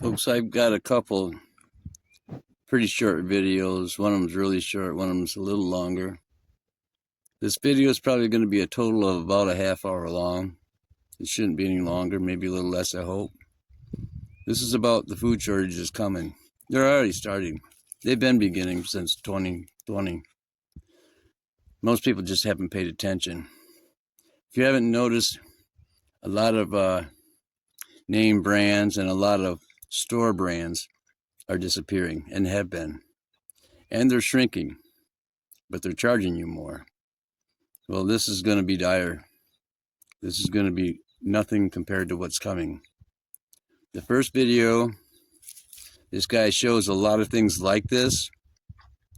Folks, I've got a couple pretty short videos. One of them's really short, one of them's a little longer. This video is probably going to be a total of about a half hour long. It shouldn't be any longer, maybe a little less, I hope. This is about the food shortages coming. They're already starting. They've been beginning since 2020. Most people just haven't paid attention. If you haven't noticed, a lot of name brands and a lot of store brands are disappearing and have been. And they're shrinking, but they're charging you more. Well, this is going to be dire. This is going to be nothing compared to what's coming. The first video, this guy shows a lot of things like this.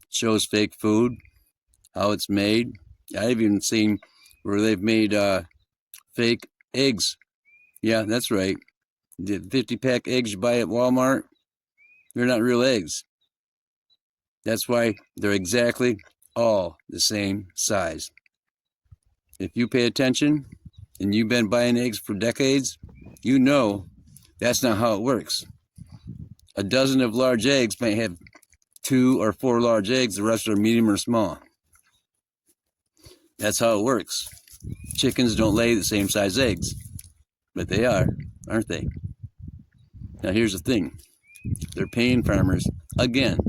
Shows fake food, how it's made. I've even seen where they've made fake eggs. Yeah, that's right. The 50-pack eggs you buy at Walmart, they're not real eggs. That's why they're exactly all the same size. If you pay attention and you've been buying eggs for decades, you know that's not how it works. A dozen of large eggs might have 2 or 4 large eggs, the rest are medium or small. That's how it works. Chickens don't lay the same size eggs, but they are, aren't they? Now here's the thing. They're paying farmers, again,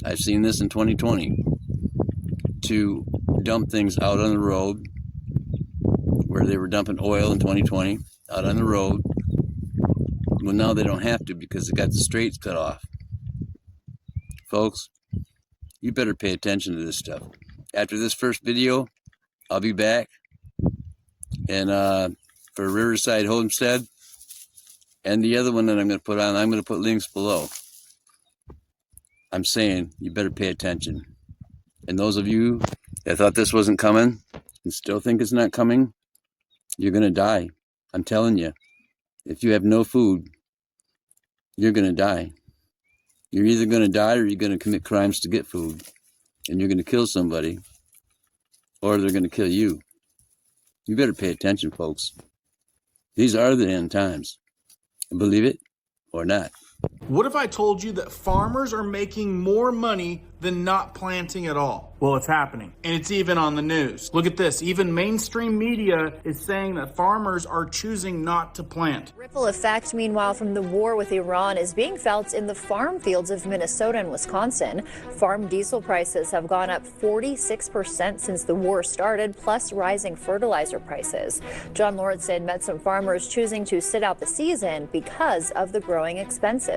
I've seen this in 2020, to dump things out on the road, where they were dumping oil in 2020, out on the road. Well, now they don't have to because they got the straits cut off. Folks, you better pay attention to this stuff. After this first video, I'll be back. And for Riverside Homestead, and the other one that I'm going to put on, I'm going to put links below. I'm saying you better pay attention. And those of you that thought this wasn't coming and still think it's not coming, you're going to die. I'm telling you. If you have no food, you're going to die. You're either going to die or you're going to commit crimes to get food. And you're going to kill somebody. Or they're going to kill you. You better pay attention, folks. These are the end times. Believe it or not. What if I told you that farmers are making more money than not planting at all? Well, it's happening, and it's even on the news. Look at this. Even mainstream media is saying that farmers are choosing not to plant. Ripple effect, meanwhile, from the war with Iran is being felt in the farm fields of Minnesota and Wisconsin. Farm diesel prices have gone up 46% since the war started, plus rising fertilizer prices. John Lauritsen met some farmers choosing to sit out the season because of the growing expenses.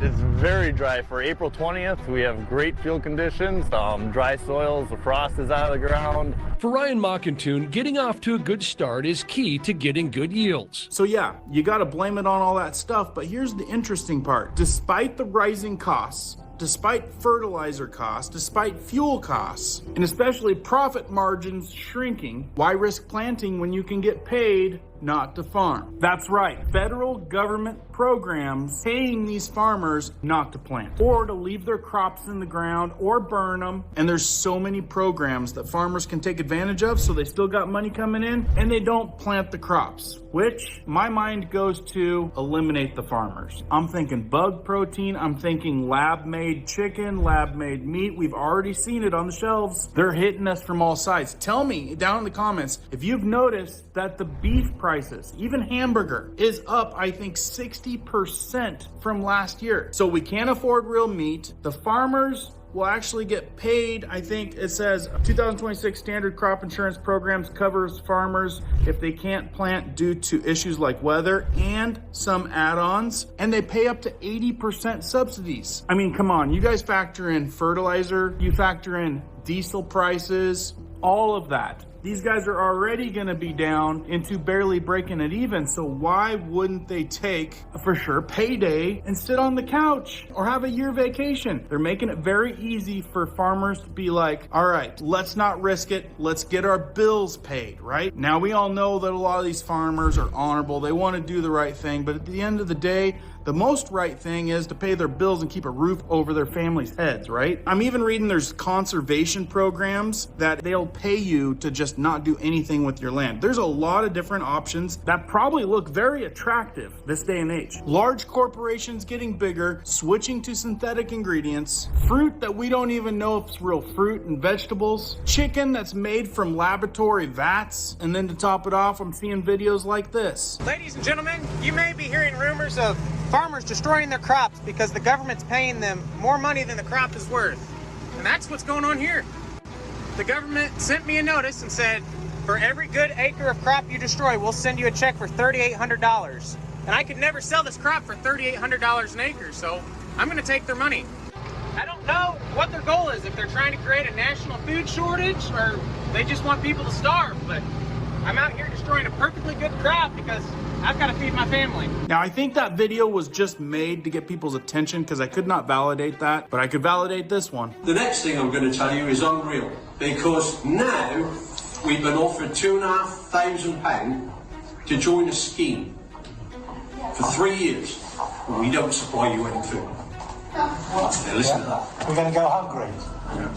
It's very dry for April 20th. We have great field conditions, dry soils, the frost is out of the ground. For Ryan Mockentune, getting off to a good start is key to getting good yields. So yeah, you got to blame it on all that stuff, but here's the interesting part. Despite the rising costs, despite fertilizer costs, despite fuel costs, and especially profit margins shrinking, why risk planting when you can get paid not to farm? That's right, federal government programs paying these farmers not to plant or to leave their crops in the ground or burn them. And there's so many programs that farmers can take advantage of, so they still got money coming in and they don't plant the crops, which my mind goes to eliminate the farmers. I'm thinking bug protein, I'm thinking lab-made chicken, lab-made meat. We've already seen it on the shelves. They're hitting us from all sides. Tell me down in the comments if you've noticed that the beef prices, even hamburger, is up, I think, 60% from last year. So we can't afford real meat. The farmers will actually get paid. I think it says 2026 standard crop insurance programs covers farmers if they can't plant due to issues like weather and some add-ons, and they pay up to 80% subsidies. I mean, come on, you guys factor in fertilizer, you factor in diesel prices, all of that. These guys are already going to be down into barely breaking it even. So why wouldn't they take a for sure payday and sit on the couch or have a year vacation? They're making it very easy for farmers to be like, all right, let's not risk it. Let's get our bills paid, right? Now we all know that a lot of these farmers are honorable. They want to do the right thing. But at the end of the day, The most right thing is to pay their bills and keep a roof over their families' heads, right? I'm even reading there's conservation programs that they'll pay you to just not do anything with your land. There's a lot of different options that probably look very attractive this day and age. Large corporations getting bigger, switching to synthetic ingredients, fruit that we don't even know if it's real fruit and vegetables, chicken that's made from laboratory vats, and then to top it off, I'm seeing videos like this. Ladies and gentlemen, you may be hearing rumors of farmers destroying their crops because the government's paying them more money than the crop is worth. And that's what's going on here. The government sent me a notice and said, for every good acre of crop you destroy, we'll send you a check for $3,800. And I could never sell this crop for $3,800 an acre, so I'm gonna take their money. I don't know what their goal is, if they're trying to create a national food shortage or they just want people to starve, but I'm out here destroying a perfectly good crop because I've got to feed my family. Now, I think that video was just made to get people's attention because I could not validate that, but I could validate this one. The next thing I'm going to tell you is unreal, because now we've been offered £2,500 to join a scheme for 3 years. We don't supply you any food. Now listen to that. We're going to go hungry.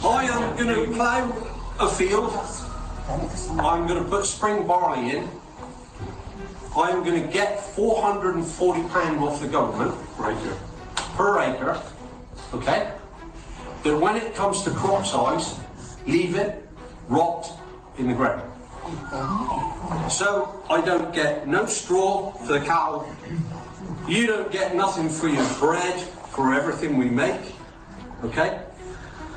I am going to plough a field. I'm going to put spring barley in. I am going to get £440 off the government per acre, okay? But when it comes to crop size, leave it rot in the ground. So I don't get no straw for the cattle. You don't get nothing for your bread, for everything we make, okay?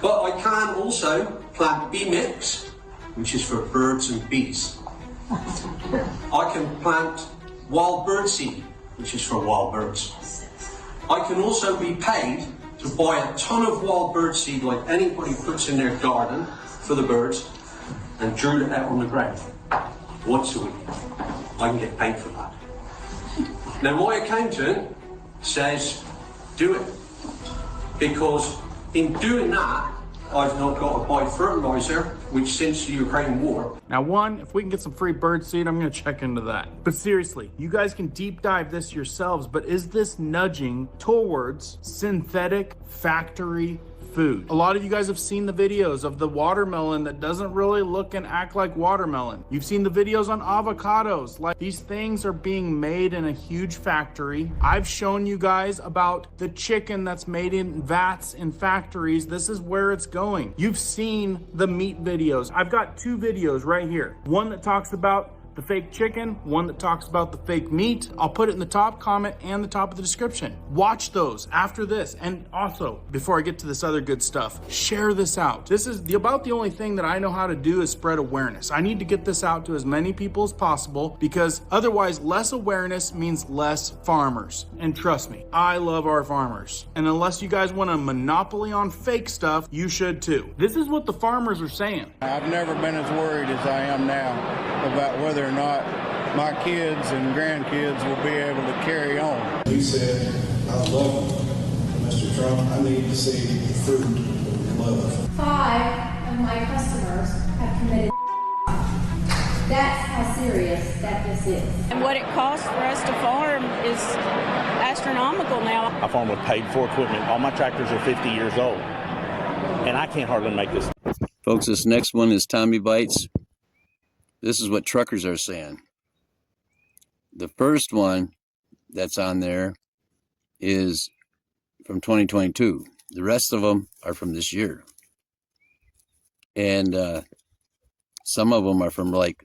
But I can also plant bee mix, which is for birds and bees. I can plant wild bird seed, which is for wild birds. I can also be paid to buy a ton of wild bird seed like anybody puts in their garden for the birds and drill it out on the ground once a week. I can get paid for that. Now my accountant says do it, because in doing that I've not got to buy fertilizer, which since the Ukraine war. Now, one, if we can get some free bird seed, I'm gonna check into that. But seriously, you guys can deep dive this yourselves, but is this nudging towards synthetic factory food? A lot of you guys have seen the videos of the watermelon that doesn't really look and act like watermelon. You've seen the videos on avocados. Like, these things are being made in a huge factory. I've shown you guys about the chicken that's made in vats in factories. This is where it's going. You've seen the meat videos. I've got 2 videos right here. One that talks about the fake chicken, one that talks about the fake meat. I'll put it in the top comment and the top of the description. Watch those after this. And also, before I get to this other good stuff, share this out. This is about the only thing that I know how to do is spread awareness. I need to get this out to as many people as possible, because otherwise less awareness means less farmers. And trust me, I love our farmers. And unless you guys want a monopoly on fake stuff, you should too. This is what the farmers are saying. I've never been as worried as I am now about whether or not my kids and grandkids will be able to carry on. He said, I love you, Mr. Trump. I need to see the fruit of love. 5 of my customers have committed. That's how serious that this is. And what it costs for us to farm is astronomical now. I farm with paid-for equipment. All my tractors are 50 years old, and I can't hardly make this. Folks, this next one is Tommybites. This is what truckers are saying. The first one that's on there is from 2022. The rest of them are from this year. And some of them are from like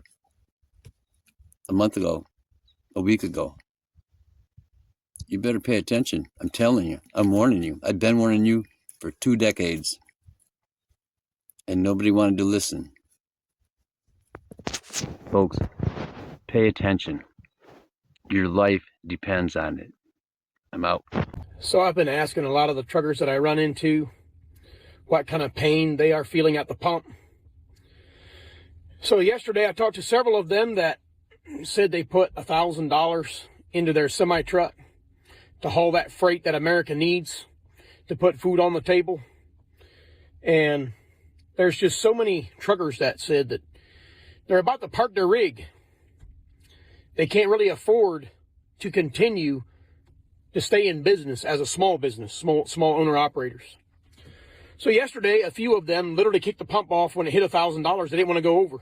a month ago, a week ago. You better pay attention. I'm telling you. I'm warning you. I've been warning you for 2 decades. And nobody wanted to listen. Folks, pay attention. Your life depends on it. I'm out. So I've been asking a lot of the truckers that I run into what kind of pain they are feeling at the pump. So yesterday I talked to several of them that said they put $1,000 into their semi-truck to haul that freight that America needs to put food on the table. And there's just so many truckers that said that they're about to park their rig. They can't really afford to continue to stay in business as a small business, small owner operators. So yesterday, a few of them literally kicked the pump off when it hit $1,000. They didn't want to go over.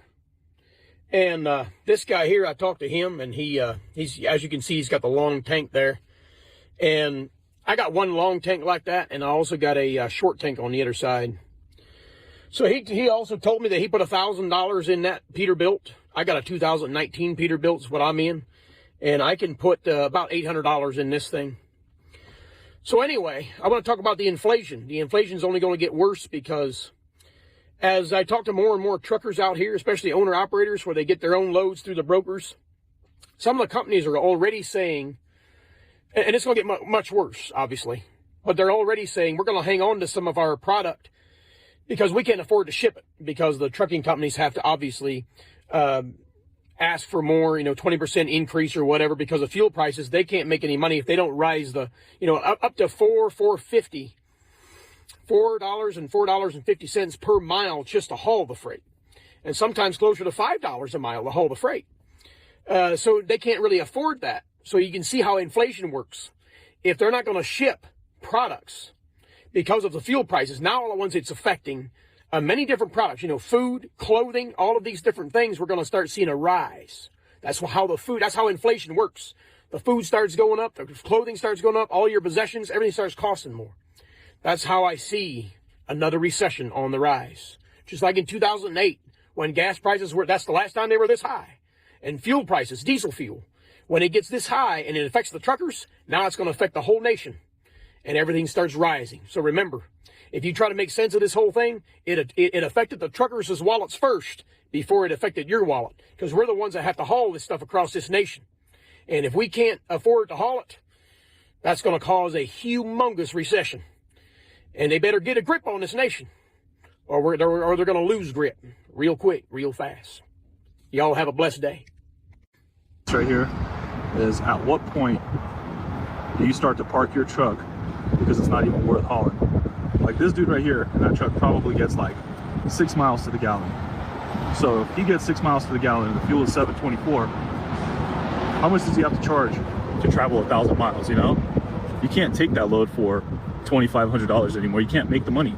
And this guy here, I talked to him, and he's, as you can see, he's got the long tank there. And I got one long tank like that, and I also got a short tank on the other side. So he also told me that he put $1,000 in that Peterbilt. I got a 2019 Peterbilt is what I'm in. And I can put about $800 in this thing. So anyway, I want to talk about the inflation. The inflation is only going to get worse because as I talk to more and more truckers out here, especially owner-operators where they get their own loads through the brokers, some of the companies are already saying, and it's going to get much worse, obviously, but they're already saying we're going to hang on to some of our product because we can't afford to ship it because the trucking companies have to obviously ask for more, 20% increase or whatever because of fuel prices. They can't make any money if they don't rise the, up to $4.50 and $4.50 per mile just to haul the freight. And sometimes closer to $5 a mile to haul the freight. So they can't really afford that. So you can see how inflation works. If they're not going to ship products because of the fuel prices, now all at once it's affecting many different products, food, clothing, all of these different things, we're going to start seeing a rise. That's how inflation works. The food starts going up, the clothing starts going up, all your possessions, everything starts costing more. That's how I see another recession on the rise. Just like in 2008, when gas prices that's the last time they were this high. And fuel prices, diesel fuel, when it gets this high and it affects the truckers, now it's going to affect the whole nation. And everything starts rising. So remember, if you try to make sense of this whole thing, it affected the truckers' wallets first before it affected your wallet. Because we're the ones that have to haul this stuff across this nation. And if we can't afford to haul it, that's going to cause a humongous recession. And they better get a grip on this nation. Or they're going to lose grip real quick, real fast. Y'all have a blessed day. This right here is at what point do you start to park your truck because it's not even worth hauling? Like this dude right here, and that truck probably gets like 6 miles to the gallon. So if he gets 6 miles to the gallon and the fuel is $7.24, how much does he have to charge to travel 1,000 miles, You can't take that load for $2,500 anymore. You can't make the money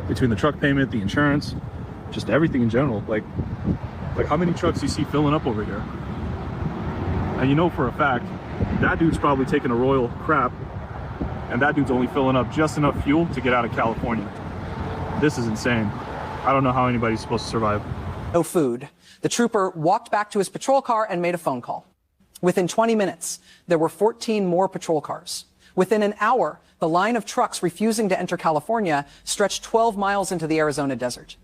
between the truck payment, the insurance, just everything in general. Like how many trucks do you see filling up over here? And for a fact, that dude's probably taking a royal crap, and that dude's only filling up just enough fuel to get out of California. This is insane. I don't know how anybody's supposed to survive. No food. The trooper walked back to his patrol car and made a phone call. Within 20 minutes, there were 14 more patrol cars. Within an hour, the line of trucks refusing to enter California stretched 12 miles into the Arizona desert.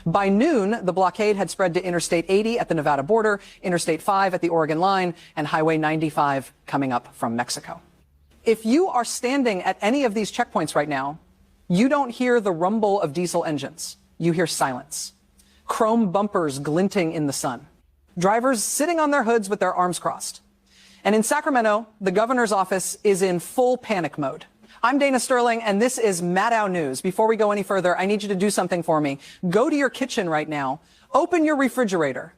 By noon, the blockade had spread to Interstate 80 at the Nevada border, Interstate 5 at the Oregon line, and Highway 95 coming up from Mexico. If you are standing at any of these checkpoints right now, you don't hear the rumble of diesel engines. You hear silence. Chrome bumpers glinting in the sun. Drivers sitting on their hoods with their arms crossed. And in Sacramento, the governor's office is in full panic mode. I'm Dana Sterling, and this is Maddow News. Before we go any further, I need you to do something for me. Go to your kitchen right now. Open your refrigerator.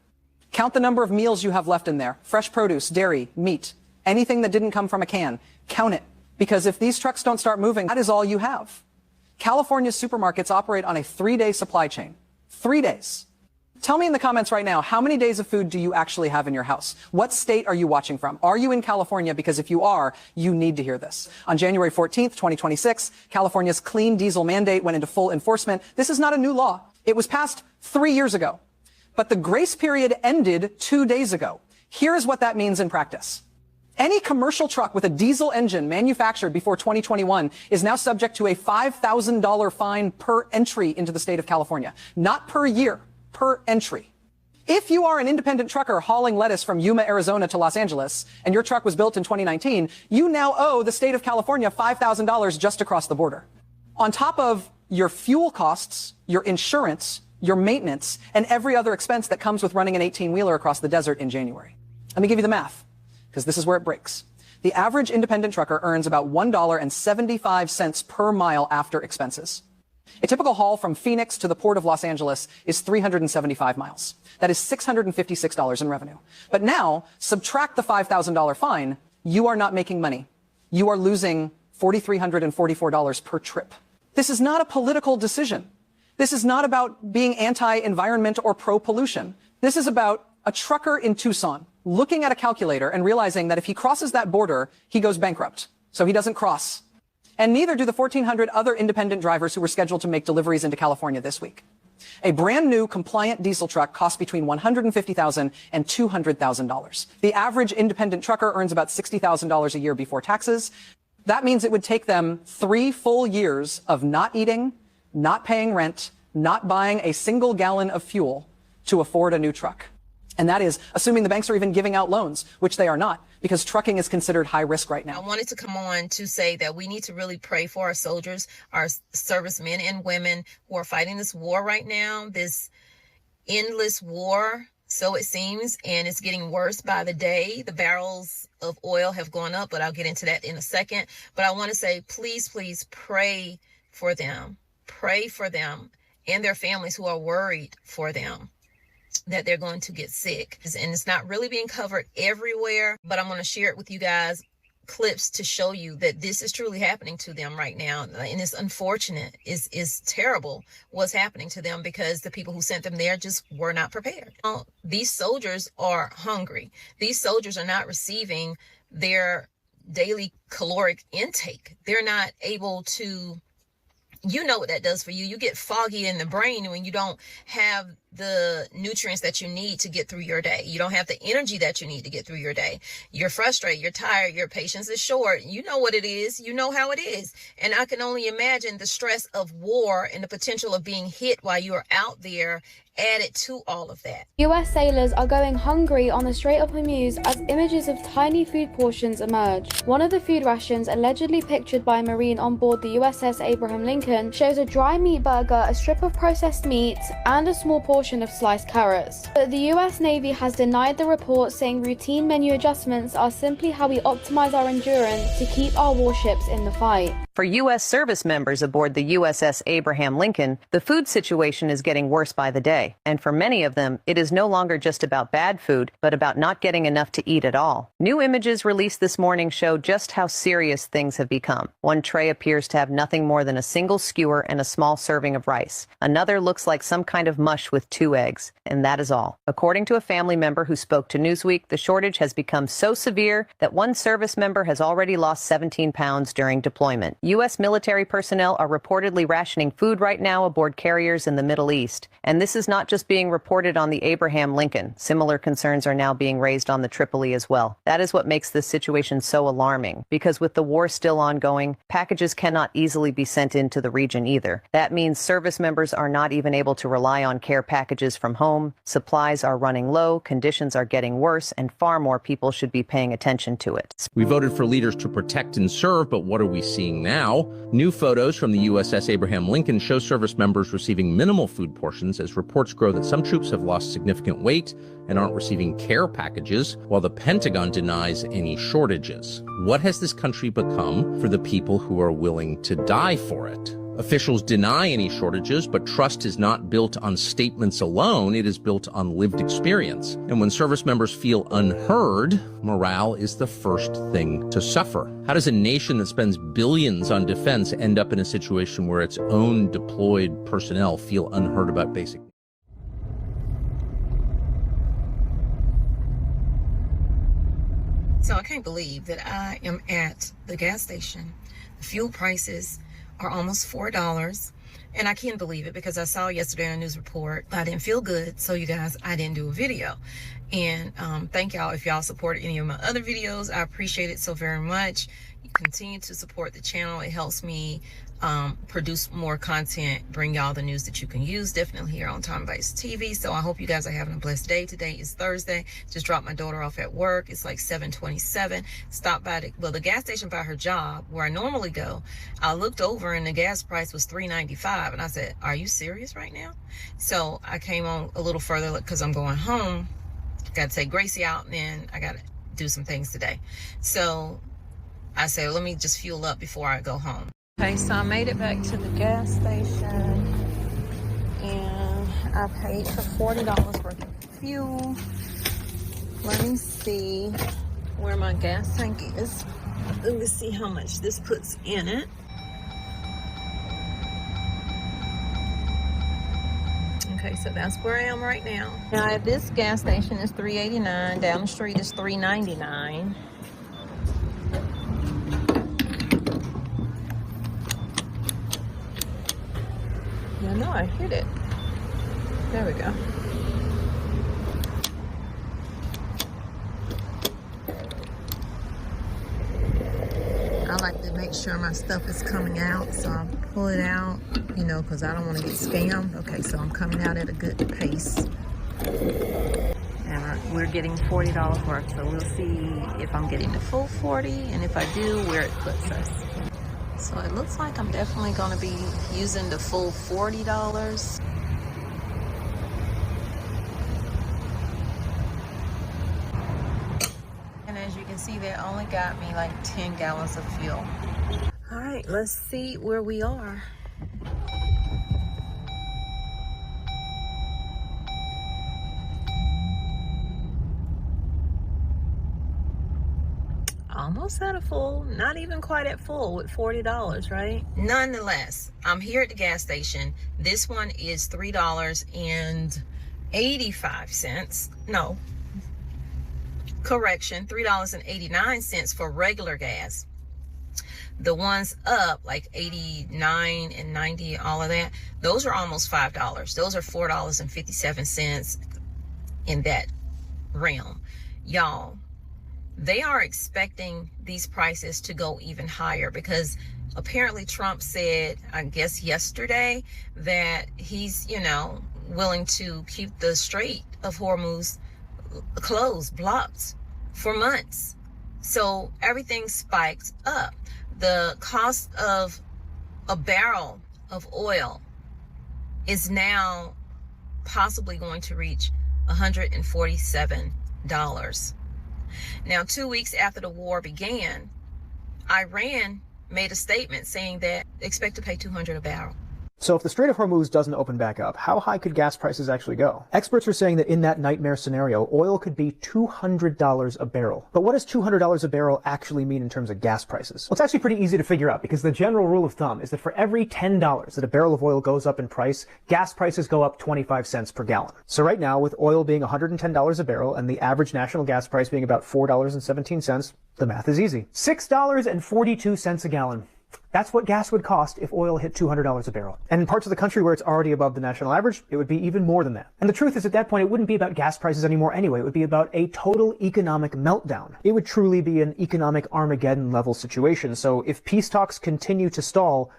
Count the number of meals you have left in there. Fresh produce, dairy, meat, anything that didn't come from a can. Count it. Because if these trucks don't start moving, that is all you have. California's supermarkets operate on a 3-day supply chain. 3 days. Tell me in the comments right now, how many days of food do you actually have in your house? What state are you watching from? Are you in California? Because if you are, you need to hear this. On January 14th, 2026, California's clean diesel mandate went into full enforcement. This is not a new law. It was passed 3 years ago. But the grace period ended 2 days ago. Here is what that means in practice. Any commercial truck with a diesel engine manufactured before 2021 is now subject to a $5,000 fine per entry into the state of California. Not per year, per entry. If you are an independent trucker hauling lettuce from Yuma, Arizona to Los Angeles, and your truck was built in 2019, you now owe the state of California $5,000 just across the border. On top of your fuel costs, your insurance, your maintenance, and every other expense that comes with running an 18-wheeler across the desert in January. Let me give you the math, because this is where it breaks. The average independent trucker earns about $1.75 per mile after expenses. A typical haul from Phoenix to the port of Los Angeles is 375 miles. That is $656 in revenue. But now, subtract the $5,000 fine, you are not making money. you are losing $4,344 per trip. This is not a political decision. This is not about being anti-environment or pro-pollution. This is about a trucker in Tucson looking at a calculator and realizing that if he crosses that border, he goes bankrupt. So he doesn't cross. And neither do the 1,400 other independent drivers who were scheduled to make deliveries into California this week. A brand new compliant diesel truck costs between $150,000 and $200,000. The average independent trucker earns about $60,000 a year before taxes. That means it would take them 3 full years of not eating, not paying rent, not buying a single gallon of fuel to afford a new truck. And that is assuming the banks are even giving out loans, which they are not, because trucking is considered high risk right now. I wanted to come on to say that we need to really pray for our soldiers, our servicemen and women who are fighting this war right now, this endless war, so it seems, and it's getting worse by the day. The barrels of oil have gone up, but I'll get into that in a second. But I want to say, please, please pray for them. Pray for them and their families who are worried for them that they're going to get sick. And it's not really being covered everywhere, but I'm going to share it with you guys, clips to show you that this is truly happening to them right now. And it's unfortunate. It's terrible what's happening to them because the people who sent them there just were not prepared. These soldiers are hungry. These soldiers are not receiving their daily caloric intake. They're not able to, you know what that does for you. You get foggy in the brain when you don't have the nutrients that you need to get through your day. You don't have the energy that you need to get through your day. You're frustrated, you're tired, your patience is short. You know what it is. You know how it is. And I can only imagine the stress of war and the potential of being hit while you are out there added to all of that. US sailors are going hungry on the Strait of Hormuz as images of tiny food portions emerge. One of the food rations allegedly pictured by a Marine on board the USS Abraham Lincoln shows a dry meat burger, a strip of processed meat, and a small portion of sliced carrots. But the US Navy has denied the report, saying routine menu adjustments are simply how we optimize our endurance to keep our warships in the fight. For U.S. service members aboard the USS Abraham Lincoln, the food situation is getting worse by the day. And for many of them, it is no longer just about bad food, but about not getting enough to eat at all. New images released this morning show just how serious things have become. One tray appears to have nothing more than a single skewer and a small serving of rice. Another looks like some kind of mush with 2 eggs. And that is all. According to a family member who spoke to Newsweek, the shortage has become so severe that one service member has already lost 17 pounds during deployment. U.S. military personnel are reportedly rationing food right now aboard carriers in the Middle East. And this is not just being reported on the Abraham Lincoln. Similar concerns are now being raised on the Tripoli as well. That is what makes this situation so alarming, because with the war still ongoing, packages cannot easily be sent into the region either. That means service members are not even able to rely on care packages from home, supplies are running low, conditions are getting worse, and far more people should be paying attention to it. We voted for leaders to protect and serve, but what are we seeing now? New photos from the USS Abraham Lincoln show service members receiving minimal food portions as reports grow that some troops have lost significant weight and aren't receiving care packages, while the Pentagon denies any shortages. What has this country become for the people who are willing to die for it? Officials deny any shortages, but trust is not built on statements alone. It is built on lived experience. And when service members feel unheard, morale is the first thing to suffer. How does a nation that spends billions on defense end up in a situation where its own deployed personnel feel unheard about basic needs? So I can't believe that I am at the gas station. The fuel prices are almost $4, and I can't believe it because I saw yesterday on a news report. I didn't feel good, so you guys, I didn't do a video. And thank y'all if y'all supported any of my other videos. I appreciate it so very much. You continue to support the channel. It helps me produce more content, bring y'all the news that you can use, definitely here on Tommybite TV. So I hope you guys are having a blessed day. Today is Thursday. Just dropped my daughter off at work. It's like 7:27. Stopped by the gas station by her job where I normally go. I looked over and the gas price was $3.95, and I said, are you serious right now? So I came on a little further because I'm going home. Got to take Gracie out, and then I got to do some things today. So I said, let me just fuel up before I go home. Okay, so I made it back to the gas station and I paid for $40 worth of fuel. Let me see where my gas tank is. Let me see how much this puts in it. Okay, so that's where I am right now. Now at this gas station is $3.89. Down the street is $3.99. Yeah, no, I hit it. There we go. I like to make sure my stuff is coming out, so I'll pull it out, you know, because I don't want to get scammed. Okay, so I'm coming out at a good pace. And we're getting $40 worth, so we'll see if I'm getting the full 40, and if I do, where it puts us. So it looks like I'm definitely going to be using the full $40. And as you can see, they only got me like 10 gallons of fuel. All right, let's see where we are. Almost at a full, not even quite at full with $40, right? Nonetheless, I'm here at the gas station. This one is $3.85. No, correction, $3.89 for regular gas. The ones up, like 89 and 90, all of that, those are almost $5. Those are $4.57 in that realm. Y'all, they are expecting these prices to go even higher because apparently Trump said, I guess yesterday, that he's, you know, willing to keep the Strait of Hormuz closed, blocked for months. So everything spiked up. The cost of a barrel of oil is now possibly going to reach $147. Now, 2 weeks after the war began, Iran made a statement saying that they expect to pay $200 a barrel. So if the Strait of Hormuz doesn't open back up, how high could gas prices actually go? Experts are saying that in that nightmare scenario, oil could be $200 a barrel. But what does $200 a barrel actually mean in terms of gas prices? Well, it's actually pretty easy to figure out because the general rule of thumb is that for every $10 that a barrel of oil goes up in price, gas prices go up 25 cents per gallon. So right now, with oil being $110 a barrel and the average national gas price being about $4.17, the math is easy. $6.42 a gallon. That's what gas would cost if oil hit $200 a barrel. And in parts of the country where it's already above the national average, it would be even more than that. And the truth is, at that point, it wouldn't be about gas prices anymore anyway. It would be about a total economic meltdown. It would truly be an economic Armageddon level situation. So if peace talks continue to stall,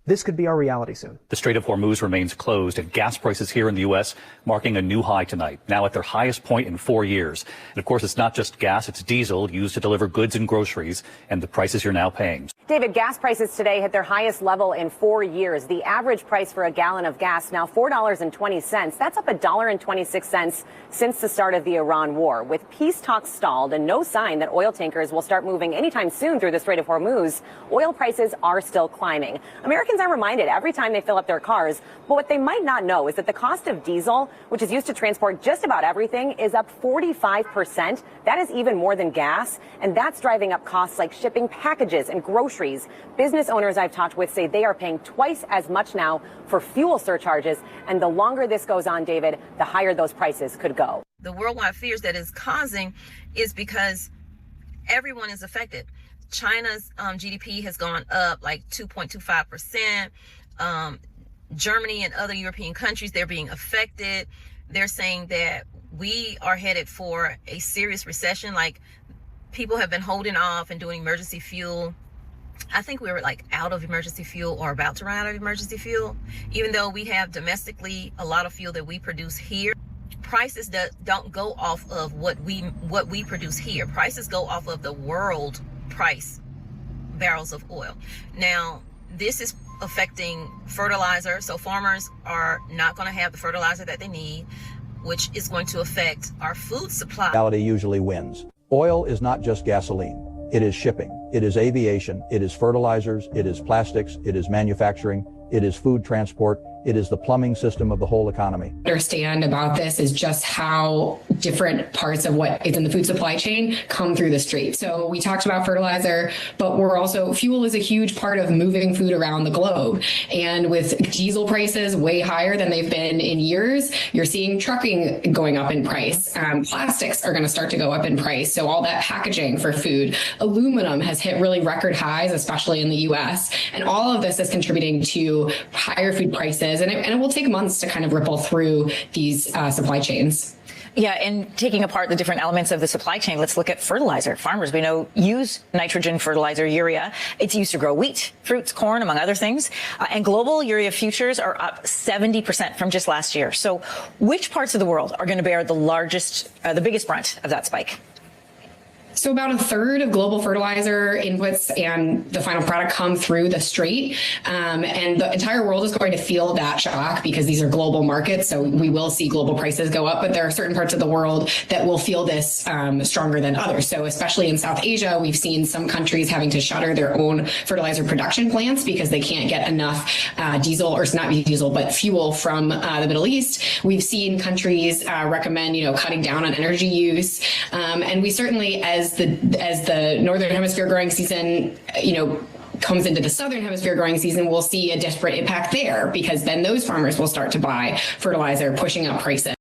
this could be our reality soon. The Strait of Hormuz remains closed, and gas prices here in the U.S. marking a new high tonight, now at their highest point in 4 years. And of course, it's not just gas, it's diesel used to deliver goods and groceries, and the prices you're now paying. David, gas prices today hit their highest level in 4 years. The average price for a gallon of gas now $4.20. That's up $1.26 since the start of the Iran war. With peace talks stalled and no sign that oil tankers will start moving anytime soon through the Strait of Hormuz, oil prices are still climbing. Americans are reminded every time they fill up their cars, but what they might not know is that the cost of diesel, which is used to transport just about everything, is up 45%. That is even more than gas, and that's driving up costs like shipping packages and groceries. Business owners I've talked with say they are paying twice as much now for fuel surcharges, and the longer this goes on, David, the higher those prices could go. The worldwide fears that is causing is because everyone is affected. China's GDP has gone up like 2.25%. Germany and other European countries, they're being affected. They're saying that we are headed for a serious recession. Like, people have been holding off and doing emergency fuel. I think we were like out of emergency fuel or about to run out of emergency fuel, even though we have domestically a lot of fuel that we produce here. Prices that don't go off of what we produce here. Prices go off of the world price barrels of oil. Now, this is affecting fertilizer, so farmers are not going to have the fertilizer that they need, which is going to affect our food supply. Reality usually wins. Oil is not just gasoline. It is shipping. It is aviation. It is fertilizers. It is plastics. It is manufacturing. It is food transport. It is the plumbing system of the whole economy. Understand about this is just how different parts of what is in the food supply chain come through the street. So we talked about fertilizer, but fuel is a huge part of moving food around the globe. And with diesel prices way higher than they've been in years, you're seeing trucking going up in price. Plastics are going to start to go up in price. So all that packaging for food, aluminum has hit really record highs, especially in the US. And all of this is contributing to higher food prices. And it will take months to kind of ripple through these supply chains. Yeah, and taking apart the different elements of the supply chain, let's look at fertilizer. Farmers, we know, use nitrogen fertilizer, urea. It's used to grow wheat, fruits, corn, among other things. And global urea futures are up 70% from just last year. So which parts of the world are going to bear the biggest brunt of that spike? So about a third of global fertilizer inputs and the final product come through the strait. And the entire world is going to feel that shock because these are global markets. So we will see global prices go up, but there are certain parts of the world that will feel this stronger than others. So especially in South Asia, we've seen some countries having to shutter their own fertilizer production plants because they can't get enough diesel, or not diesel, but fuel from the Middle East. We've seen countries recommend, cutting down on energy use. And we certainly, as the northern hemisphere growing season, comes into the southern hemisphere growing season, we'll see a disparate impact there because then those farmers will start to buy fertilizer, pushing up prices.